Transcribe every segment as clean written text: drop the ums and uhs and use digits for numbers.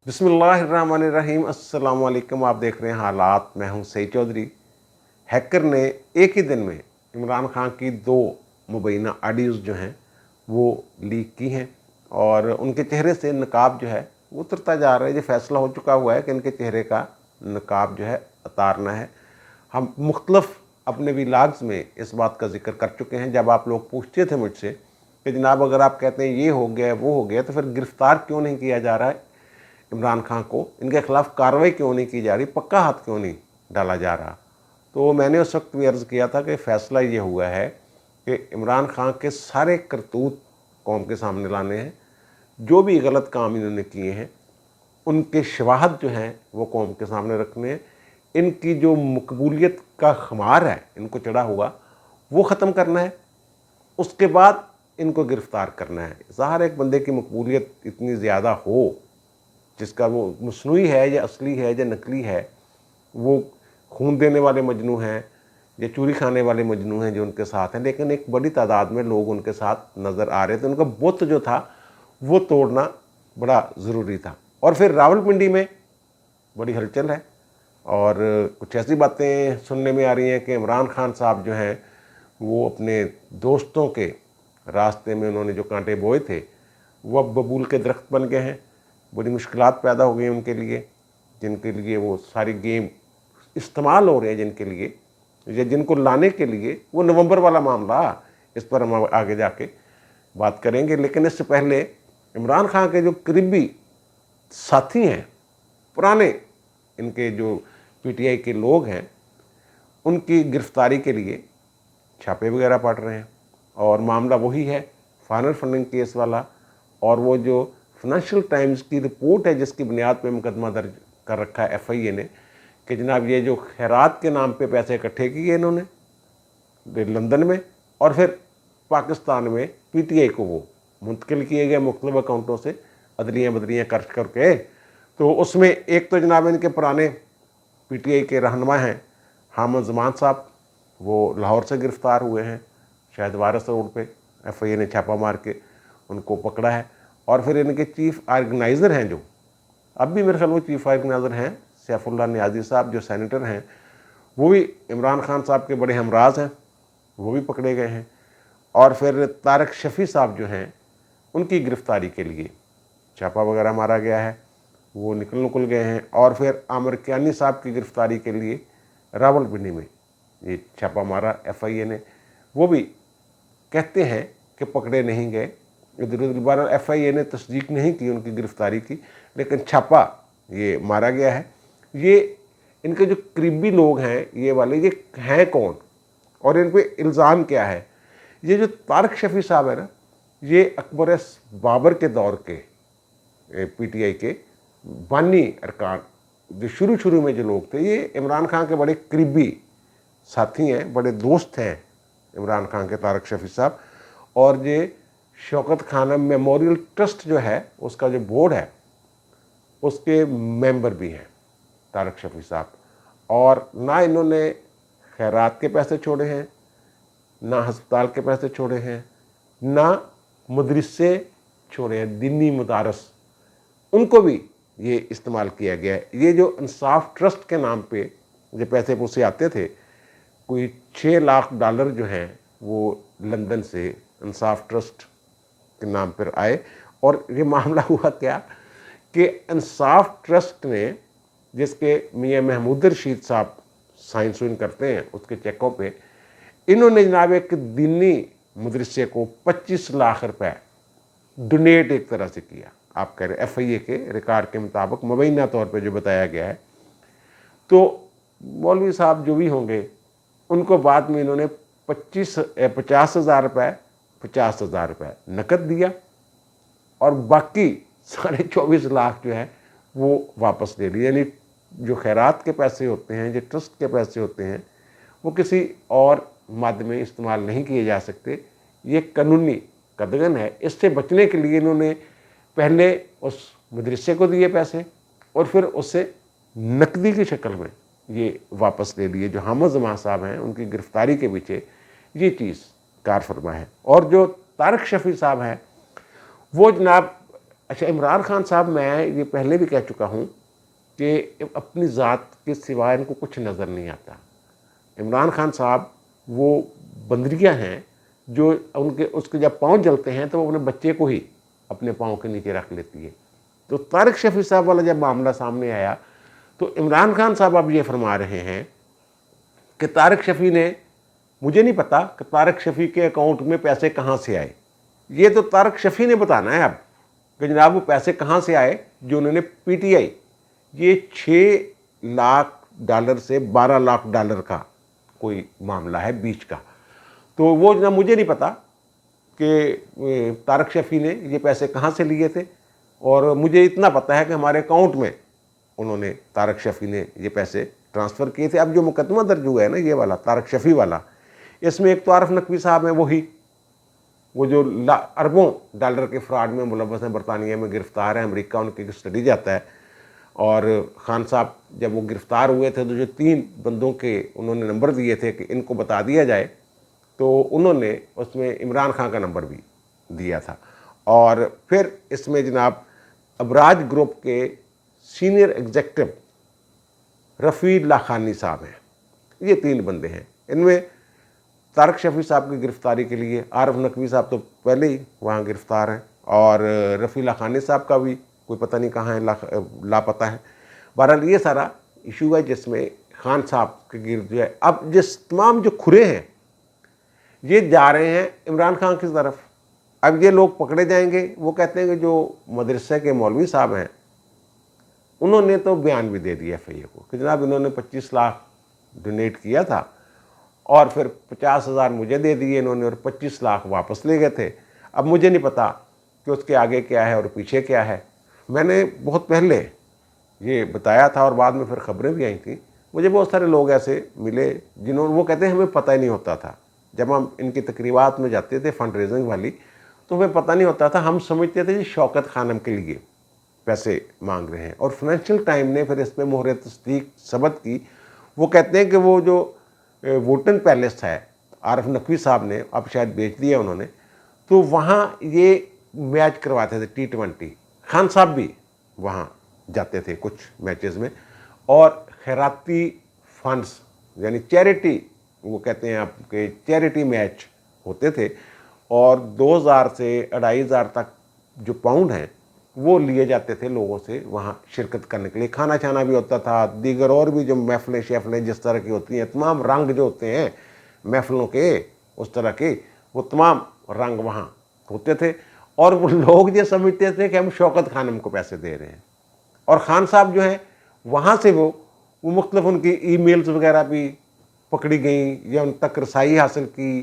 बिस्मिल्लाहिर्रहमानिर्रहीम। अस्सलाम वालेकुम। आप देख रहे हैं हालात। मैं हूं सईद चौधरी। हैकर ने एक ही दिन में इमरान खान की 2 मुबैना ऑडियोज़ जो हैं वो लीक की हैं और उनके चेहरे से नकाब जो है वो उतरता जा रहा है। ये फैसला हो चुका हुआ है कि इनके चेहरे का नकाब जो है उतारना है। हम मुख्तलफ अपने व्लॉग्स में इस बात का जिक्र कर चुके हैं। जब आप लोग पूछते थे मुझसे कि जनाब अगर आप कहते हैं ये हो गया वो हो गया तो फिर गिरफ़्तार क्यों नहीं किया जा रहा है इमरान खान को, इनके खिलाफ कार्रवाई क्यों नहीं की जा रही, पक्का हाथ क्यों नहीं डाला जा रहा। तो मैंने उस वक्त भी अर्ज़ किया था कि फ़ैसला ये हुआ है कि इमरान खान के सारे करतूत कौम के सामने लाने हैं। जो भी गलत काम इन्होंने किए हैं उनके शवाहद जो हैं वो कौम के सामने रखने हैं। इनकी जो मकबूलियत का खुमार है इनको चढ़ा हुआ वो ख़त्म करना है। उसके बाद इनको गिरफ़्तार करना है। ज़ाहिर एक बंदे की मकबूलियत इतनी ज़्यादा हो जिसका वो मसनूई है या असली है या नकली है, वो खून देने वाले मजनू हैं या चूरी खाने वाले मजनू हैं जो उनके साथ हैं, लेकिन एक बड़ी तादाद में लोग उनके साथ नज़र आ रहे थे। उनका बुत जो था वो तोड़ना बड़ा ज़रूरी था। और फिर रावलपिंडी में बड़ी हलचल है और कुछ ऐसी बातें सुनने में आ रही हैं कि इमरान खान साहब जो हैं वो अपने दोस्तों के रास्ते में उन्होंने जो कांटे बोए थे वो अब बबूल के दरख्त बन गए हैं। बड़ी मुश्किलात पैदा हो गई उनके लिए, जिनके लिए वो सारी गेम इस्तेमाल हो रहे हैं, जिनके लिए या जिनको लाने के लिए वो नवंबर वाला मामला, इस पर हम आगे जाके बात करेंगे। लेकिन इससे पहले इमरान खान के जो करीबी साथी हैं, पुराने इनके जो पीटीआई के लोग हैं, उनकी गिरफ्तारी के लिए छापे वगैरह पड़ रहे हैं और मामला वही है फाइनल फंडिंग केस वाला। और वो जो फाइनेंशियल टाइम्स की रिपोर्ट है जिसकी बुनियाद पे मुकदमा दर्ज कर रखा है एफआईए ने कि जनाब ये जो खैरात के नाम पे पैसे इकट्ठे किए इन्होंने लंदन में और फिर पाकिस्तान में पीटीआई को वो मुंतकिल किए गए मुख्तलिफ अकाउंटों से अदलियाँ बदलियाँ खर्च करके। तो उसमें एक तो जनाब इनके पुराने पीटीआई के रहनुमा हैं हामिद ज़मान साहब, वो लाहौर से गिरफ़्तार हुए हैं, शायद वारस रोड पे एफआईए ने छापा मार के उनको पकड़ा है। और फिर इनके चीफ ऑर्गेनाइज़र हैं जो अब भी मेरे ख्याल वो चीफ ऑर्गेनाइज़र हैं सैफुल्लाह नियाज़ी साहब जो सेनेटर हैं, वो भी इमरान खान साहब के बड़े हमराज हैं, वो भी पकड़े गए हैं। और फिर तारक शफ़ी साहब जो हैं उनकी गिरफ़्तारी के लिए छापा वगैरह मारा गया है, वो निकल गए हैं। और फिर आमिर कियानी साहब की गिरफ़्तारी के लिए रावलपिंडी में ये छापा मारा एफआईए ने, वो भी कहते हैं कि पकड़े नहीं गए। इधर उधर बार एफआईए ने तस्दीक नहीं की उनकी गिरफ़्तारी की, लेकिन छापा ये मारा गया है। ये इनके जो करीबी लोग हैं ये वाले, ये हैं कौन और इन पे इल्ज़ाम क्या है। ये जो तारक शफ़ी साहब है ना, ये अकबर बाबर के दौर के पीटीआई के बानी अरकान, जो शुरू में जो लोग थे, ये इमरान खान के बड़े करीबी साथी हैं, बड़े दोस्त हैं इमरान खान के तारक शफ़ी साहब। और ये शौकत खानम मेमोरियल ट्रस्ट जो है उसका जो बोर्ड है उसके मेंबर भी हैं तारक शफ़ी साहब। और ना इन्होंने खैरात के पैसे छोड़े हैं, ना हस्पताल के पैसे छोड़े हैं, ना मदरसे छोड़े हैं, दीनी मदारस उनको भी ये इस्तेमाल किया गया है। ये जो इंसाफ ट्रस्ट के नाम पे जो पैसे पूसे आते थे, कोई 6 लाख डॉलर जो हैं वो लंदन से इंसाफ ट्रस्ट के नाम पर आए। और ये मामला हुआ क्या कि इंसाफ ट्रस्ट ने, जिसके मियाँ महमूद रशीद साहब साइन सुइन करते हैं, उसके चेकों पे इन्होंने जनाब एक दीनी मदरसे को 25 लाख रुपए डोनेट एक तरह से किया। आप कह रहे एफआईए के रिकॉर्ड के मुताबिक मुबैना तौर पे जो बताया गया है। तो मौलवी साहब जो भी होंगे उनको बाद में इन्होंने 50,000 रुपये 50,000 रुपये नकद दिया और बाकी 24.5 लाख जो है वो वापस ले लिए। यानी जो खैरात के पैसे होते हैं, जो ट्रस्ट के पैसे होते हैं, वो किसी और मद में इस्तेमाल नहीं किए जा सकते। ये कानूनी कदगन है। इससे बचने के लिए इन्होंने पहले उस मदरसे को दिए पैसे और फिर उससे नकदी की शक्ल में ये वापस ले लिए। जो हामिद ज़मान साहब हैं उनकी गिरफ़्तारी के पीछे ये चीज़ कार फरमा है। और जो तारक शफ़ी साहब हैं वो जनाब अच्छा, इमरान खान साहब, मैं ये पहले भी कह चुका हूँ कि अपनी ज़ात के सिवाय इनको कुछ नज़र नहीं आता। इमरान खान साहब वो बंदरियाँ हैं जो उनके उसके जब पाँव जलते हैं तो वो अपने बच्चे को ही अपने पाँव के नीचे रख लेती है। तो तारिक शफ़ी साहब वाला जब मामला सामने आया तो इमरान खान साहब अब ये फरमा रहे हैं कि तारिक शफ़ी ने, मुझे नहीं पता कि तारिक शफ़ी के अकाउंट में पैसे कहाँ से आए। ये तो तारिक शफ़ी ने बताना है अब कि जनाब वो पैसे कहाँ से आए जो उन्होंने पीटीआई, ये 6 लाख डॉलर से 12 लाख डॉलर का कोई मामला है बीच का। तो वो जनाब मुझे नहीं पता कि तारिक शफ़ी ने ये पैसे कहाँ से लिए थे, और मुझे इतना पता है कि हमारे अकाउंट में उन्होंने, तारिक शफ़ी ने ये पैसे ट्रांसफ़र किए थे। अब जो मुकदमा दर्ज हुआ है ना ये वाला तारिक शफ़ी वाला, इसमें एक तो आरिफ नकवी साहब हैं, वही वो जो अरबों डॉलर के फ्रॉड में मुलव्वस हैं, बरतानिया में गिरफ्तार है, अमेरिका उनकी स्टडी जाता है। और खान साहब जब वो गिरफ़्तार हुए थे तो जो 3 बंदों के उन्होंने नंबर दिए थे कि इनको बता दिया जाए, तो उन्होंने उसमें इमरान खान का नंबर भी दिया था। और फिर इसमें जनाब अबराज ग्रुप के सीनियर एग्जेक्टिव रफ़ी लाखानी साहब हैं, ये 3 बंदे हैं। इनमें तारिक शफ़ी साहब की गिरफ़्तारी के लिए आरिफ नकवी साहब तो पहले ही वहाँ गिरफ़्तार हैं, और रफ़ी लाखानी साहब का भी कोई पता नहीं कहाँ है, लापता है। बहरहाल ये सारा इशू है जिसमें खान साहब के गिर्द जो है, अब जिस तमाम जो खुरे हैं ये जा रहे हैं इमरान खान की तरफ। अब ये लोग पकड़े जाएंगे। वो कहते हैं कि जो मदरसे के मौलवी साहब हैं उन्होंने तो बयान भी दे दिया FIA को कि जनाब इन्होंने 25 लाख डोनेट किया था और फिर 50,000 मुझे दे दिए इन्होंने और 25 लाख वापस ले गए थे। अब मुझे नहीं पता कि उसके आगे क्या है और पीछे क्या है। मैंने बहुत पहले ये बताया था और बाद में फिर खबरें भी आई थी। मुझे बहुत सारे लोग ऐसे मिले जिन्होंने, वो कहते हैं हमें पता ही नहीं होता था। जब हम इनकी तकरीबात में जाते थे फंड रेजिंग वाली, तो हमें पता नहीं होता था, हम समझते थे कि शौकत खानम के लिए पैसे मांग रहे हैं। और फाइनेंशियल टाइम ने फिर इस पर मोहर तस्दीक सबत की। वो कहते हैं कि वो जो वोटन पैलेस है आरिफ नकवी साहब ने, अब शायद बेच दिया उन्होंने, तो वहाँ ये मैच करवाते थे T20। खान साहब भी वहाँ जाते थे कुछ मैचेस में, और खैराती फंड्स यानी चैरिटी, वो कहते हैं आपके चैरिटी मैच होते थे, और 2,000 से 2,500 तक जो पाउंड हैं वो लिए जाते थे लोगों से वहाँ शिरकत करने के लिए। खाना छाना भी होता था, दीगर और भी जो महफिलें शहफिलें जिस तरह की होती हैं, तमाम रंग जो होते हैं महफिलों के उस तरह के, वो तमाम रंग वहाँ होते थे। और वो लोग ये समझते थे कि हम शौकत खानम को पैसे दे रहे हैं। और खान साहब जो हैं वहाँ से वो मुख्तलिफ उनकी ईमेल्स वगैरह भी पकड़ी गई या उन तक रसाई हासिल की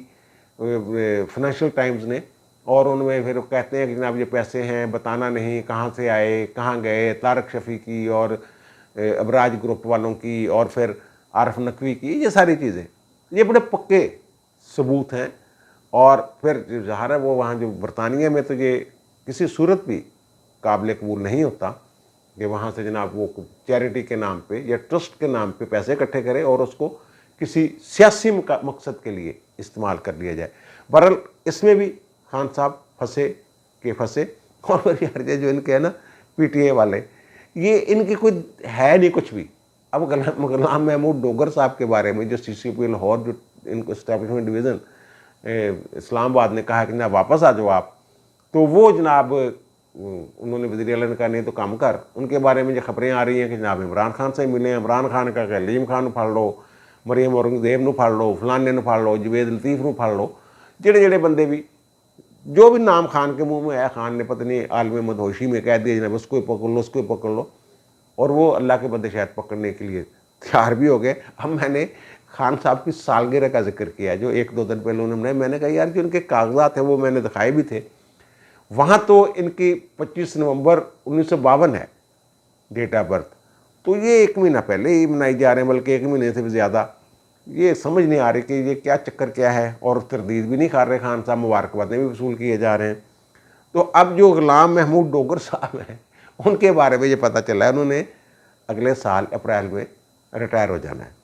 फाइनेंशियल टाइम्स ने, और उनमें फिर कहते हैं कि जनाब ये पैसे हैं, बताना नहीं कहाँ से आए कहाँ गए, तारिक शफ़ी की और अबराज ग्रुप वालों की और फिर आरिफ नकवी की, ये सारी चीज़ें ये बड़े पक्के सबूत हैं। और फिर ज़ाहिर है वो वहाँ जो बरतानिया में तो ये किसी सूरत भी काबिल कबूल नहीं होता कि वहाँ से जनाब वो चैरिटी के नाम पे या ट्रस्ट के नाम पे पैसे इकट्ठे करें और उसको किसी सियासी मकसद के लिए इस्तेमाल कर लिया जाए। बहरहाल इसमें भी खान साहब फंसे। और फिर यार ये जो इनके है ना PTA वाले, ये इनके कोई है नहीं कुछ भी। अब गुलाम महमूद डोगर साहब के बारे में जो CCP लाहौर जो इनको इस्टेब्लिशमेंट डिवीज़न इस्लामाबाद ने कहा कि जनाब वापस आ जाओ आप, तो वो जनाब उन्होंने वज़ीर आला ने कहा नहीं तो काम कर। उनके बारे में जो खबरें आ रही हैं कि जनाब इमरान खान से मिले, इमरान खान का अलीम खान फाड़ लो, मरियम औरंगजेब नूं फाड़ लो, फलाने नूं फाड़ लो, जवेद लतीफ़ नूं फाड़ लो, जेड़े बंदे भी जो भी नाम खान के मुंह में आया, खान ने पता नहीं आलम मदहोशी में कह दिया जनाब उसको पकड़ लो उसको पकड़ लो, और वो अल्लाह के बंदे शायद पकड़ने के लिए तैयार भी हो गए। अब मैंने खान साहब की सालगिरह का जिक्र किया जो 1-2 दिन पहले उन्होंने, मैंने कहा यार जो उनके कागजात हैं वो मैंने दिखाए भी थे, वहाँ तो इनकी 25 नवंबर 1952 है डेट ऑफ बर्थ, तो ये 1 महीना पहले ही मनाई जा रहे हैं, बल्कि 1 महीने से भी ज़्यादा। ये समझ नहीं आ रही कि ये क्या चक्कर क्या है, और तरदीद भी नहीं कर रहे खान साहब, मुबारकबादें भी वसूल किए जा रहे हैं। तो अब जो गुलाम महमूद डोगर साहब हैं उनके बारे में ये पता चला है उन्होंने अगले साल अप्रैल में रिटायर हो जाना है।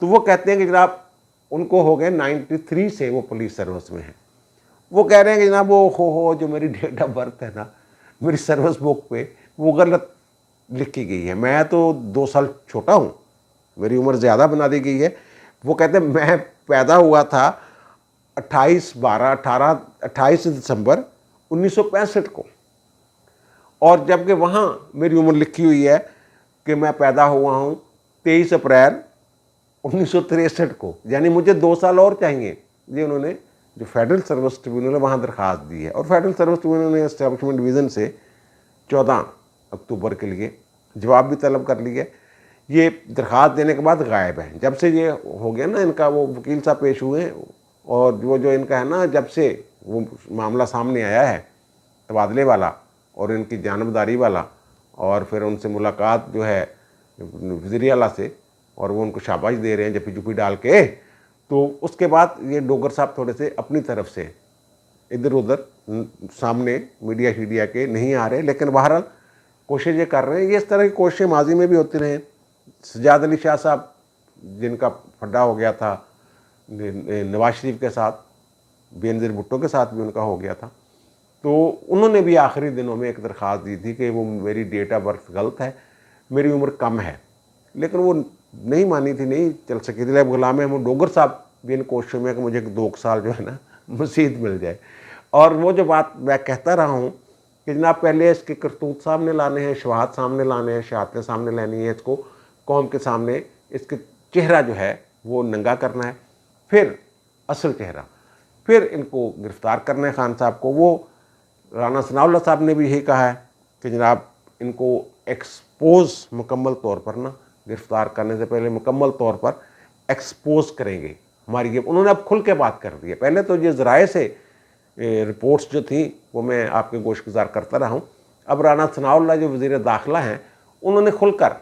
तो वो कहते हैं कि जनाब उनको हो गए 93 से वो पुलिस सर्विस में है। वो कह रहे हैं कि जनाब वो हो जो मेरी डेट ऑफ बर्थ है ना मेरी सर्विस बुक पे वो गलत लिखी गई है। मैं तो 2 साल छोटा हूँ, मेरी उम्र ज़्यादा बना दी गई है। वो कहते हैं मैं पैदा हुआ था 28 दिसंबर 1965 को, और जबकि वहाँ मेरी उम्र लिखी हुई है कि मैं पैदा हुआ हूँ 23 अप्रैल 1963 को, यानी मुझे 2 साल और चाहिए। ये उन्होंने जो फेडरल सर्विस ट्रिब्यूनल है वहाँ दरख्वास्त दी है, और फेडरल सर्विस ट्रिब्यूनल ने एस्टैब्लिशमेंट डिवीज़न से 14 अक्टूबर के लिए जवाब भी तलब कर लिया। ये दरख्वास्त देने के बाद गायब है। जब से ये हो गया ना इनका, वो वकील साहब पेश हुए हैं, और वो जो इनका है ना, जब से वो मामला सामने आया है तबादले वाला और इनकी जानबदारी वाला, और फिर उनसे मुलाकात जो है वज़ीर आला से, और वो उनको शाबाश दे रहे हैं जपी जुपी डाल के, तो उसके बाद ये डोगर साहब थोड़े से अपनी तरफ से इधर उधर सामने मीडिया शीडिया के नहीं आ रहे, लेकिन बहरहाल कोशिश ये कर रहे हैं। ये इस तरह की कोशिशें माजी में भी होती रहे। सजाद अली शाह साहब जिनका फड्डा हो गया था नवाज शरीफ के साथ, बेनज़ीर भुट्टो के साथ भी उनका हो गया था, तो उन्होंने भी आखिरी दिनों में एक दरख्वास्त दी थी कि वो मेरी डेट ऑफ बर्थ गलत है, मेरी उम्र कम है, लेकिन वो नहीं मानी थी, नहीं चल सकी थी। गुलाम अहमद डोगर साहब भी इन कोशिशों में कि मुझे 2 साल जो है ना मज़ीद मिल जाए। और वो जो बात मैं कहता रहा हूँ कि जनाब पहले इसके करतूत सामने लाने हैं, शवाहद सामने लाने हैं, शहादतें सामने लानी है, इसको कौम के सामने इसके चेहरा जो है वो नंगा करना है, फिर असल चेहरा, फिर इनको गिरफ़्तार करना है खान साहब को। वो राना सनाउल्लाह साहब ने भी यही कहा है कि जनाब इनको एक्सपोज मुकम्मल तौर पर ना, गिरफ़्तार करने से पहले मुकम्मल तौर पर एक्सपोज करेंगे हमारी ये। उन्होंने अब खुल के बात कर दी है। पहले तो ये ज़राए से रिपोर्ट्स जो थी वो मैं आपके गोशगुजार करता रहा हूँ। अब राना सनाउल्लाह जो वज़ीर दाखिला हैं उन्होंने खुलकर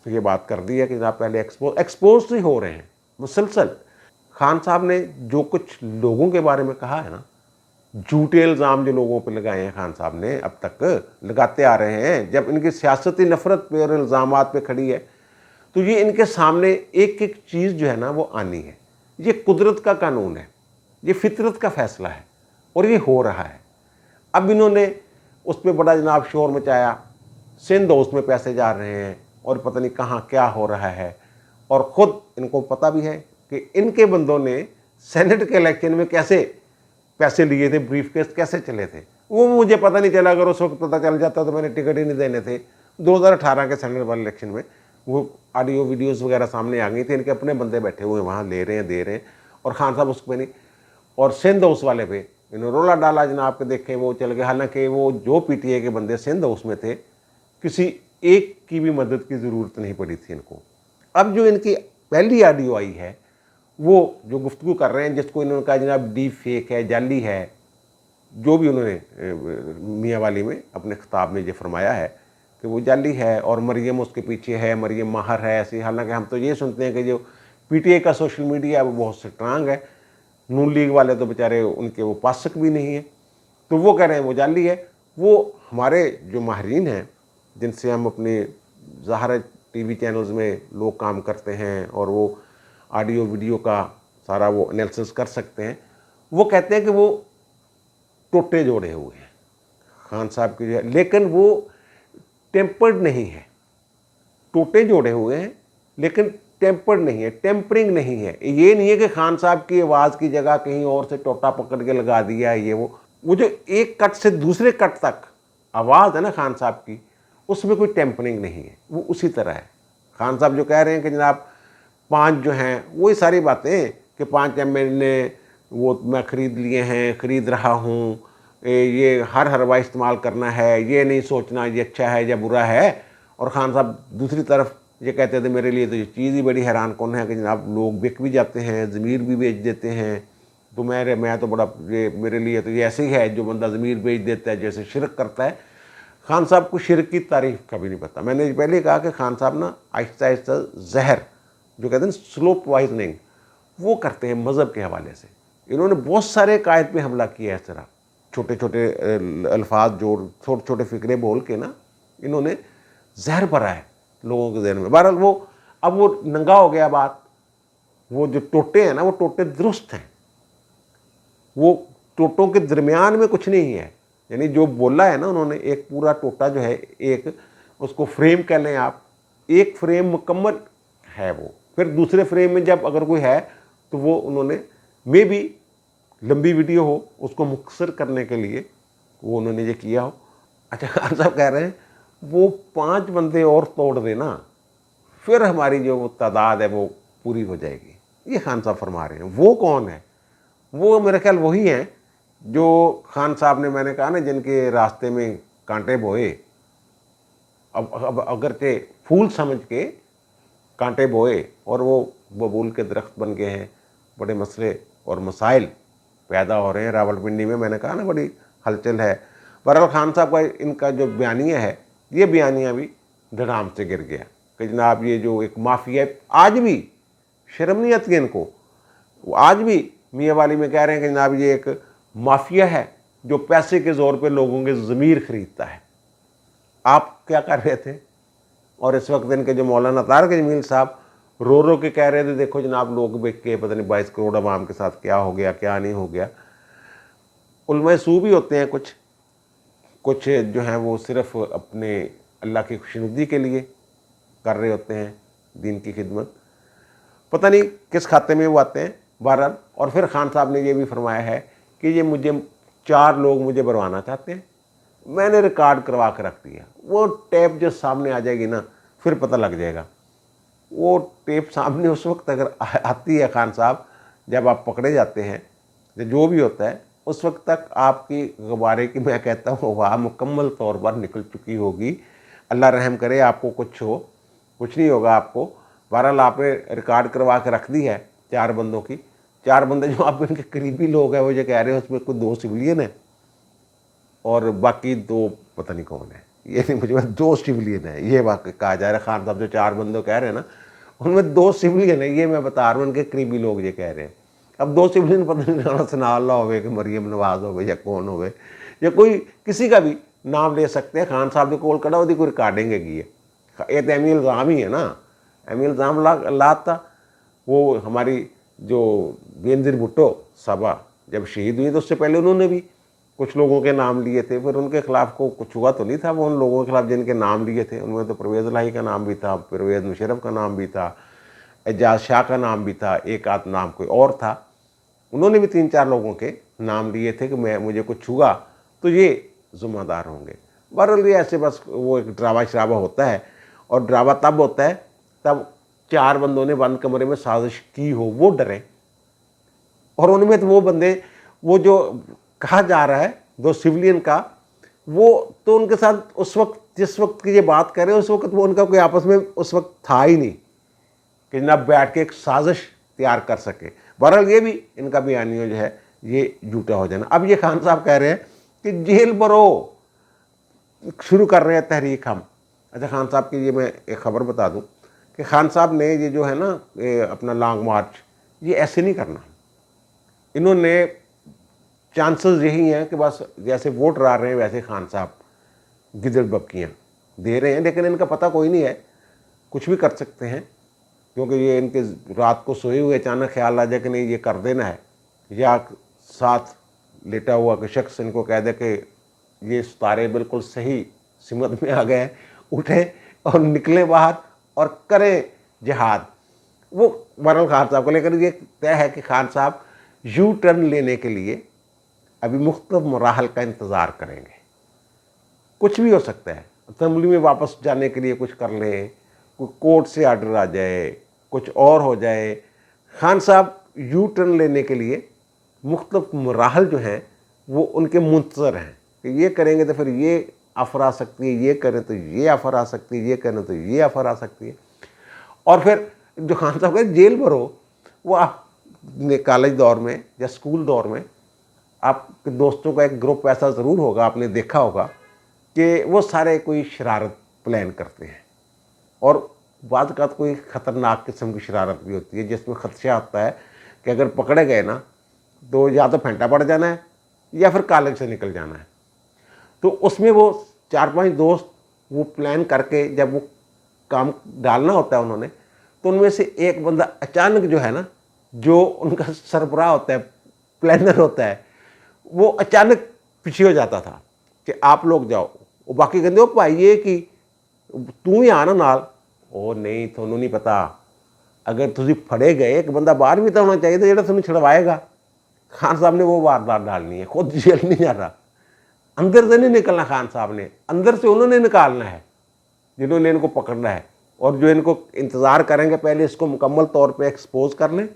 ये बात कर दी है कि जनाब पहले एक्सपोज ही हो रहे हैं मुसलसल। खान साहब ने जो कुछ लोगों के बारे में कहा है ना, झूठे इल्ज़ाम जो लोगों पे लगाए हैं खान साहब ने, अब तक लगाते आ रहे हैं, जब इनकी सियासती नफ़रत पे और इल्ज़ामात पे खड़ी है, तो ये इनके सामने एक एक चीज़ जो है ना वो आनी है। ये कुदरत का कानून है, ये फितरत का फ़ैसला है, और ये हो रहा है। अब इन्होंने उस पर बड़ा जनाब शोर मचाया, सिंध उसमें पैसे जा रहे हैं और पता नहीं कहाँ क्या हो रहा है, और ख़ुद इनको पता भी है कि इनके बंदों ने सेनेट के इलेक्शन में कैसे पैसे लिए थे, ब्रीफ केस कैसे चले थे, वो मुझे पता नहीं चला। अगर उस वक्त पता चल जाता तो मैंने टिकट ही नहीं देने थे। 2018 के सेनेट वाले इलेक्शन में वो ऑडियो वीडियोस वगैरह सामने आ गई थी, इनके अपने बंदे बैठे हुए वहाँ ले रहे हैं, दे रहे हैं, और खान साहब उस पर नहीं। और सिंध हाउस वाले पे इन्होंने रोला डाला, जनाब के देखे वो चल गए। हालांकि वो जो पीटीआई के बंदे सिंध हाउस में थे, किसी एक की भी मदद की ज़रूरत नहीं पड़ी थी इनको। अब जो इनकी पहली ऑडियो आई है, वो जो गुफ्तगू कर रहे हैं, जिसको इन्होंने कहा जनाब डीप फेक है, जाली है, जो भी उन्होंने मियाँ वाली में अपने खिताब में ये फरमाया है कि वो जाली है और मरियम उसके पीछे है, मरियम माहर है ऐसी। हालांकि हम तो ये सुनते हैं कि जो पीटीआई का सोशल मीडिया है वो बहुत स्ट्रांग है, नून लीग वाले तो बेचारे उनके वो पासक भी नहीं है, तो वो कह रहे हैं वो जाली है। वो हमारे जो माहरीन हैं जिनसे हम अपने ज़ाहिर टीवी चैनल्स में लोग काम करते हैं और वो ऑडियो वीडियो का सारा वो एनालिसिस कर सकते हैं, वो कहते हैं कि वो टोटे जोड़े हुए हैं खान साहब की जो है, लेकिन वो टेम्पर्ड नहीं है। टोटे जोड़े हुए हैं लेकिन टेम्पर्ड नहीं है, टेम्परिंग नहीं है। ये नहीं है कि खान साहब की आवाज़ की जगह कहीं और से टोटा पकड़ के लगा दिया है। ये वो जो एक कट से दूसरे कट तक आवाज़ है ना खान साहब की, उसमें कोई टेम्परिंग नहीं है, वो उसी तरह है। खान साहब जो कह रहे हैं कि जनाब 5 जो हैं, वही सारी बातें कि 5 एमएलए वो मैं ख़रीद लिए हैं, ख़रीद रहा हूँ, ये हर हरवा इस्तेमाल करना है, ये नहीं सोचना ये अच्छा है या बुरा है। और खान साहब दूसरी तरफ ये कहते थे मेरे लिए तो ये चीज़ ही बड़ी हैरान कौन है कि जनाब लोग बिक भी जाते हैं, ज़मीर भी बेच देते हैं, तो मैं तो बड़ा ये मेरे लिए तो ये ऐसे ही है जो बंदा ज़मीर बेच देता है जैसे शिरक करता है। खान साहब को शिरक की तारीफ़ कभी नहीं पता। मैंने पहले कहा कि खान साहब ना आहिस्ता आहिस्ता जहर जो कहते हैं स्लो पॉइजनिंग वो करते हैं मज़हब के हवाले से। इन्होंने बहुत सारे कायद पे हमला किया है इस तरह, छोटे छोटे अल्फाज जोड़, छोटे छोटे फ़िक्रे बोल के ना इन्होंने जहर भरा है लोगों के जहन में। बहरहाल वो अब वो नंगा हो गया बात। वो जो टोटे हैं ना वो टोटे दुरुस्त हैं, वो टोटों के दरमियान में कुछ नहीं है। यानी जो बोला है ना उन्होंने, एक पूरा टोटा जो है, एक उसको फ्रेम कह लें आप, एक फ्रेम मुकम्मल है वो। फिर दूसरे फ्रेम में जब अगर कोई है तो वो उन्होंने मे भी लंबी वीडियो हो उसको मुख्तसर करने के लिए वो उन्होंने ये किया हो। अच्छा, खान साहब कह रहे हैं वो 5 बंदे और तोड़ देना, फिर हमारी जो वो तादाद है वो पूरी हो जाएगी। ये खान साहब फरमा रहे हैं। वो कौन है? वो मेरे ख्याल वही हैं जो खान साहब ने, मैंने कहा ना, जिनके रास्ते में कांटे बोए, अब अगरचे फूल समझ के कांटे बोए और वो बबूल के दरख्त बन गए हैं। बड़े मसले और मसाइल पैदा हो रहे हैं रावलपिंडी में। मैंने कहा ना बड़ी हलचल है। बहरहाल खान साहब का इनका जो बयानिया है, ये बयानिया भी धड़ाम से गिर गया कि जनाब ये जो एक माफिया, आज भी शर्म नहीं आती है इनको, वो आज भी मियाँ वाली में कह रहे हैं कि जनाब ये एक माफिया है जो पैसे के ज़ोर पे लोगों के ज़मीर खरीदता है। आप क्या कर रहे थे? और इस वक्त इनके जो मौलाना तारिक जमील साहब रो रो के कह रहे थे, देखो जनाब लोग बेच के पता नहीं 22 करोड़ अवाम के साथ क्या हो गया, क्या नहीं हो गया। उलमा सू भी होते हैं कुछ कुछ जो हैं वो सिर्फ अपने अल्लाह की खुशनुदी के लिए कर रहे होते हैं दीन की खिदमत, पता नहीं किस खाते में वो आते हैं। बहरहाल, और फिर खान साहब ने ये भी फरमाया है कि ये मुझे 4 लोग मुझे बरवाना चाहते हैं, मैंने रिकॉर्ड करवा कर रख दिया। वो टेप जो सामने आ जाएगी ना, फिर पता लग जाएगा। वो टेप सामने उस वक्त अगर आती है खान साहब, जब आप पकड़े जाते हैं, जो भी होता है, उस वक्त तक आपकी गुब्बारे की, मैं कहता हूँ, हवा मुकम्मल तौर पर निकल चुकी होगी। अल्लाह रहम करे आपको कुछ हो, कुछ नहीं होगा आपको। बहरहाल आपने रिकॉर्ड करवा के रख दी है 4 बंदों की। 4 बंदे जो आप इनके करीबी लोग हैं, वो ये कह रहे हैं उसमें कोई 2 सिविलियन है और बाकी 2 पता नहीं कौन है। ये नहीं मुझे, 2 सिविलियन है ये वाकई कहा जा रहा है। खान साहब जो 4 बंदों कह रहे हैं ना, उनमें 2 सिविलियन है, ये मैं बता रहा हूँ, उनके करीबी लोग ये कह रहे हैं। अब 2 सिविलियन पता नहीं सना अल्लाह हो कि मरियम नवाज हो या कौन हो, या कोई किसी का भी नाम ले सकते हैं। खान साहब ने कोल कड़ा वो कोई रिकॉर्डिंग है, ये तो एमी इल्ज़ाम ही है ना। एमी इल्ज़ाम लाता वो हमारी जो बेनज़ीर भुट्टो साहबा जब शहीद हुई तो उससे पहले उन्होंने भी कुछ लोगों के नाम लिए थे। फिर उनके खिलाफ को कुछ हुआ तो नहीं था, वो उन लोगों के खिलाफ जिनके नाम लिए थे उनमें तो परवेज़ इलाही का नाम भी था, परवेज़ मुशर्रफ का नाम भी था, एजाज शाह का नाम भी था, एक आध नाम कोई और था। उन्होंने भी 3-4 लोगों के नाम लिए थे कि मुझे कुछ हुआ तो ये ज़िम्मेदार होंगे। बहरहाल ये ऐसे बस वो एक ड्रामा शराबा होता है, और ड्रामा तब होता है तब 4 बंदों ने बंद कमरे में साजिश की हो, वो डरे। और उनमें तो वो बंदे, वो जो कहा जा रहा है 2 सिविलियन का, वो तो उनके साथ उस वक्त, जिस वक्त की ये बात कर रहे हैं, उस वक्त वो उनका कोई आपस में उस वक्त था ही नहीं कि जनाब बैठ के एक साजिश तैयार कर सके। बहरहाल ये भी इनका बयानिया जो है ये झूठा हो जाना। अब ये खान साहब कह रहे हैं कि जेल भरो शुरू कर रहे हैं तहरीक हम। अच्छा, खान साहब की ये मैं एक ख़बर बता दूं कि खान साहब ने ये जो है ना अपना लॉन्ग मार्च, ये ऐसे नहीं करना। इन्होंने चांसेस यही हैं कि बस जैसे वोट आ रहे हैं वैसे खान साहब गिदड़ बक्कियाँ दे रहे हैं, लेकिन इनका पता कोई नहीं है, कुछ भी कर सकते हैं। क्योंकि ये इनके रात को सोए हुए अचानक ख्याल आ जाए कि नहीं ये कर देना है, या साथ लेटा हुआ कि शख्स इनको कह दे कि ये सितारे बिल्कुल सही सिमत में आ गए, उठे और निकले बाहर और करें जिहाद। वो बहरहाल खान साहब को लेकर ये तय है कि खान साहब यू टर्न लेने के लिए अभी मुख्तलिफ मराहल का इंतज़ार करेंगे। कुछ भी हो सकता है, असम्बली में वापस जाने के लिए कुछ कर लें, कोई कोर्ट से आर्डर आ जाए, कुछ और हो जाए। खान साहब यू टर्न लेने के लिए मुख्तलिफ मराहल जो हैं वो उनके मुंतज़र हैं कि ये करेंगे तो फिर ये आफर आ सकती है, ये करें तो ये आफर आ सकती है, ये करें तो ये आफर आ सकती है। और फिर जो खान साहब का जेल भरो, वो आप कॉलेज दौर में या स्कूल दौर में आपके दोस्तों का एक ग्रुप ऐसा ज़रूर होगा, आपने देखा होगा कि वो सारे कोई शरारत प्लान करते हैं, और बाद का कोई ख़तरनाक किस्म की शरारत भी होती है जिसमें ख़दशा होता है कि अगर पकड़े गए ना तो या तो फेंटा पड़ जाना है या फिर कॉलेज से निकल जाना है। तो उसमें वो 4-5 दोस्त वो प्लान करके जब वो काम डालना होता है उन्होंने, तो उनमें से एक बंदा अचानक जो है ना, जो उनका सरबराह होता है, प्लानर होता है, वो अचानक पीछे हो जाता था कि आप लोग जाओ। वो बाकी कहते हो भाई ये कि तू ही आना नाल। ਉਹ नहीं ਤੁਹਾਨੂੰ नहीं पता, अगर तुम फड़े गए एक बंदा बाहर भी तो होना चाहिए जो तुम्हें छुड़वाएगा। खान साहब ने वो वारदात डालनी है, खुद जेल नहीं जा रहा, अंदर से नहीं निकलना। खान साहब ने अंदर से उन्होंने निकालना है जिन्होंने इनको पकड़ना है, और जो इनको इंतज़ार करेंगे पहले इसको मुकम्मल तौर पे एक्सपोज कर लें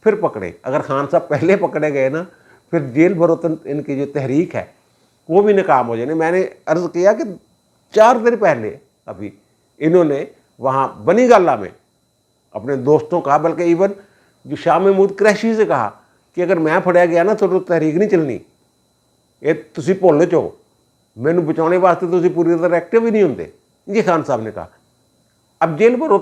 फिर पकड़े। अगर खान साहब पहले पकड़े गए ना फिर जेल भरो तो इनकी जो तहरीक है वो भी नाकाम हो जाए। मैंने अर्ज़ किया कि 4 दिन पहले अभी इन्होंने वहाँ बनी गाला में अपने दोस्तों कहा, बल्कि इवन जो शाह महमूद क्रैशी से कहा कि अगर मैं फड़िया गया ना तो तहरीक नहीं चलनी, ये तुसी भुल जाओ, मैनू बचाने वास्ते तुसी पूरी तरह एक्टिव ही नहीं होंगे। ये खान साहब ने कहा। अब जेल भरो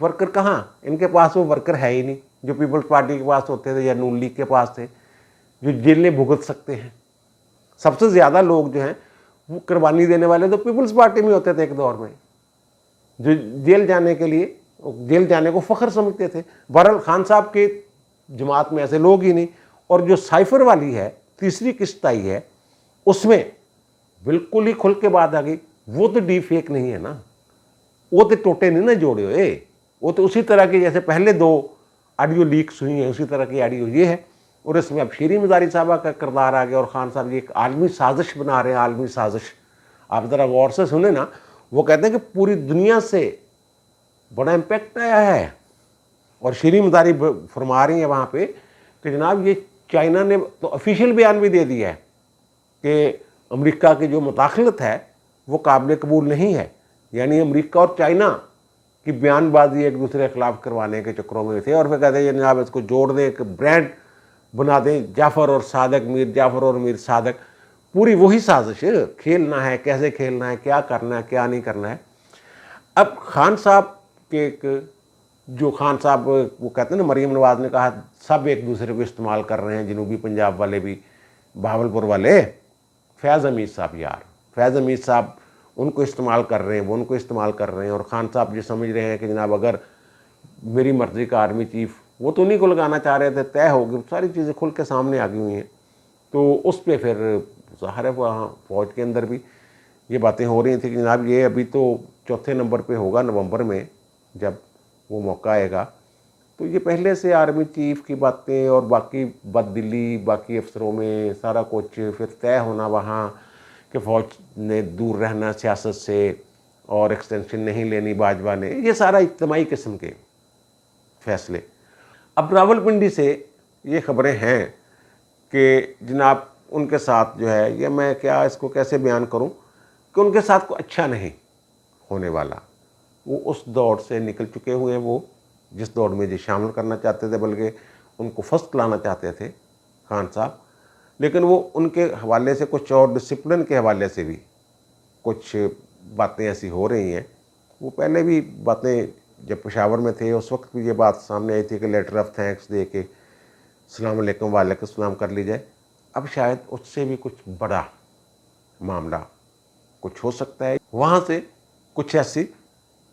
वर्कर कहाँ, इनके पास वो वर्कर है ही नहीं जो पीपल्स पार्टी के पास होते थे या नून लीग के पास थे जो जेलें भुगत सकते हैं। सबसे ज़्यादा लोग जो हैं वो कुर्बानी देने वाले तो पीपल्स पार्टी में होते थे एक दौर में, जो जेल जाने के लिए जेल जाने को फ़ख्र समझते थे। बहरहाल खान साहब के जमात में ऐसे लोग ही नहीं। और जो साइफर वाली है तीसरी किस्त आई है उसमें बिल्कुल ही खुल के बात आ गई, वो तो डी फेक नहीं है ना, वो तो टोटे नहीं ना जोड़े हुए, वो तो उसी तरह के जैसे पहले 2 ऑडियो लीक्स हुई हैं उसी तरह की ऑडियो ये है। और इसमें अब शीरी मज़ारी साहबा का किरदार आ गया और ख़ान साहब ये एक आलमी साजिश बना रहे हैं। आलमी साजिश आप ज़रा गौर से सुने ना, वो कहते हैं कि पूरी दुनिया से बड़ा इम्पैक्ट आया है। और शीरी मज़ारी फरमा रही है वहाँ पे कि जनाब ये चाइना ने तो ऑफिशियल बयान भी दे दिया है कि अमेरिका की जो मुदाखलत है वो काबिल कबूल नहीं है। यानी अमेरिका और चाइना की बयानबाजी एक दूसरे के खिलाफ करवाने के चक्करों में थे। और फिर कहते हैं जनाब इसको जोड़ दें, एक ब्रांड बना दें, जाफ़र और सादक, मीर जाफ़र और मीर सादक। पूरी वही साजिश, खेलना है, कैसे खेलना है, क्या करना है, क्या नहीं करना है। अब खान साहब के एक जो खान साहब वो कहते हैं ना, मरीम नवाज ने कहा सब एक दूसरे को इस्तेमाल कर रहे हैं, जनूबी पंजाब वाले भी, बहावलपुर वाले, फैज़ हमीद साहब यार, फैज़ हमीद साहब उनको इस्तेमाल कर रहे हैं, वो उनको इस्तेमाल कर रहे हैं। और खान साहब जो समझ रहे हैं कि जनाब अगर मेरी मर्ज़ी का आर्मी चीफ, वो तो उन्हीं को लगाना चाह रहे थे, तय हो गई, सारी चीज़ें खुल के सामने आ गई हुई हैं। तो उस पर फिर ज़ाहिर है वहाँ फ़ौज के अंदर भी ये बातें हो रही थी कि जनाब ये अभी तो 4थे नंबर पे होगा नवंबर में जब वो मौका आएगा। तो ये पहले से आर्मी चीफ की बातें और बाकी बददिली बाकी अफसरों में सारा कुछ फिर तय होना वहाँ कि फ़ौज ने दूर रहना सियासत से और एक्सटेंशन नहीं लेनी बाजवा ने, ये सारा इज्तिमाई किस्म के फैसले। अब रावलपिंडी से ये ख़बरें हैं कि जनाब उनके साथ जो है, ये मैं क्या इसको कैसे बयान करूं कि उनके साथ कोई अच्छा नहीं होने वाला। वो उस दौड़ से निकल चुके हुए, वो जिस दौड़ में जो शामिल करना चाहते थे, बल्कि उनको फर्स्ट लाना चाहते थे खान साहब। लेकिन वो उनके हवाले से कुछ और डिसिप्लिन के हवाले से भी कुछ बातें ऐसी हो रही हैं। वो पहले भी बातें जब पेशावर में थे उस वक्त भी ये बात सामने आई थी कि लेटर ऑफ थैंक्स दे के अस्सलाम वालेकुम वालेकुम सलाम कर ली जाए। अब शायद उससे भी कुछ बड़ा मामला कुछ हो सकता है। वहाँ से कुछ ऐसी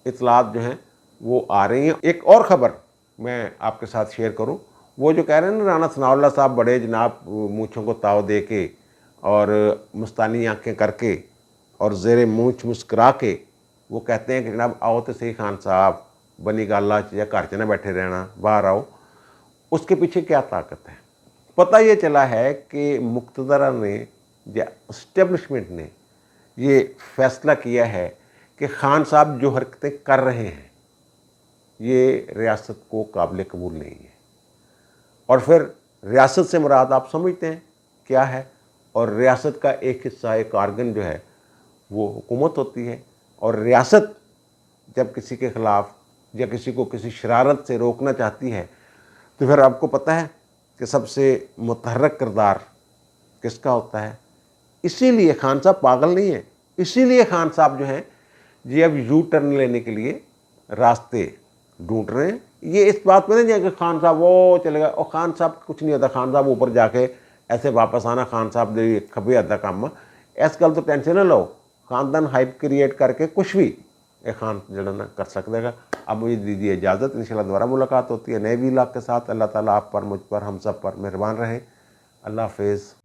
इतलात जो हैं वो आ रही हैं। एक और ख़बर मैं आपके साथ शेयर करूं, वो जो कह रहे हैं ना राना सनाउल्लाह साहब बड़े जनाब मूँछों को ताव दे के और मस्तानी आंखें करके और ज़ेरे मूँछ मुस्करा के वो कहते हैं कि जनाब आओ तो सही खान साहब, बनी गाला या घर च ना बैठे रहना, बाहर आओ। उसके पीछे क्या ताकत है? पता ये चला है कि मुक़्तदरा ने या इस्टेब्लिशमेंट ने ये फ़ैसला किया है कि खान साहब जो हरकतें कर रहे हैं ये रियासत को काबिल कबूल नहीं है। और फिर रियासत से मुराद आप समझते हैं क्या है, और रियासत का एक हिस्सा, एक आर्गन जो है वो हुकूमत होती है। और रियासत जब किसी के ख़िलाफ़ या किसी को किसी शरारत से रोकना चाहती है तो फिर आपको पता है कि सबसे मुतहर्रिक किरदार किसका होता है। इसीलिए खान साहब पागल नहीं है, इसीलिए खान साहब जो हैं ये अब यू टर्न लेने के लिए रास्ते ढूंढ रहे हैं। ये इस बात में नहीं है कि खान साहब वो चले गए और खान साहब कुछ नहीं होता, खान साहब ऊपर जाके ऐसे वापस आना, खान साहब दे खबे अद्धा काम इस गल तो टेंशन ना लो, खानदान हाइप क्रिएट करके कुछ भी एक खान जड़ा ना कर सकता है। अब मुझे दीजिए इजाज़त, इंशाल्लाह दोबारा मुलाकात होती है नए व्लॉग के साथ। अल्लाह ताला आप पर, मुझ पर, हम सब पर मेहरबान रहे। अल्लाह हाफिज़।